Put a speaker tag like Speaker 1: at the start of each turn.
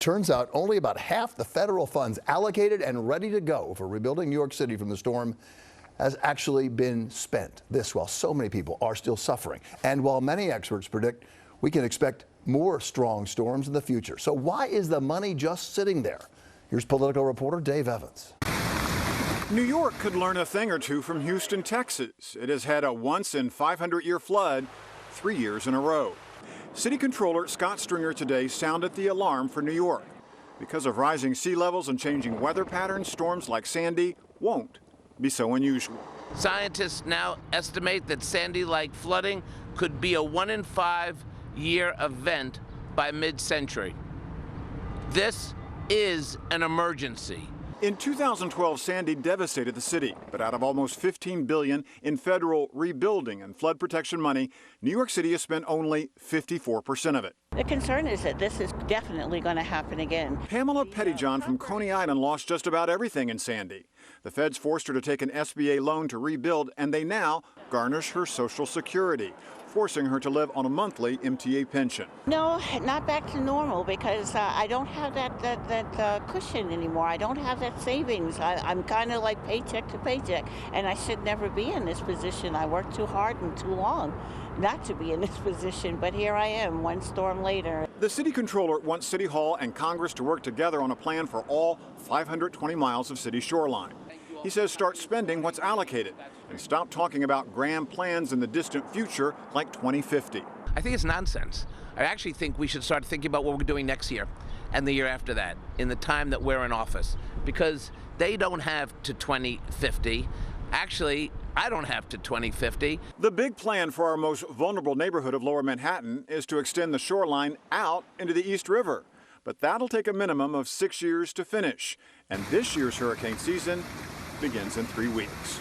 Speaker 1: Turns out only about half the federal funds allocated and ready to go for rebuilding New York City from the storm has actually been spent. This while so many people are still suffering. And while many experts predict we can expect more strong storms in the future. So why is the money just sitting there? Here's political reporter Dave Evans.
Speaker 2: New York could learn a thing or two from Houston, Texas. It has had a once-in-500-year flood 3 years in a row. City Comptroller Scott Stringer today sounded the alarm for New York. Because of rising sea levels and changing weather patterns, storms like Sandy won't be so unusual.
Speaker 3: Scientists now estimate that Sandy-like flooding could be a 1-in-5-year event by mid-century. This is an emergency.
Speaker 2: In 2012, Sandy devastated the city, but out of almost $15 billion in federal rebuilding and flood protection money, New York City has spent only 54% of it.
Speaker 4: The concern is that this is definitely going to happen again.
Speaker 2: Pamela Pettyjohn from Coney Island lost just about everything in Sandy. The feds forced her to take an SBA loan to rebuild, and they now garnish her Social Security, forcing her to live on a monthly MTA pension.
Speaker 4: No, not back to normal, because I don't have that cushion anymore. I don't have that savings. I'm kind of like paycheck to paycheck, and I should never be in this position. I worked too hard and too long not to be in this position, but here I am, one storm later.
Speaker 2: The city controller wants City Hall and Congress to work together on a plan for all 520 miles of city shoreline. He says start spending what's allocated and stop talking about grand plans in the distant future like 2050.
Speaker 3: I think it's nonsense. I actually think we should start thinking about what we're doing next year and the year after that, in the time that we're in office, because they don't have to 2050. Actually, I don't have to 2050.
Speaker 2: The big plan for our most vulnerable neighborhood of Lower Manhattan is to extend the shoreline out into the East River. But that'll take a minimum of 6 years to finish. And this year's hurricane season begins in 3 weeks.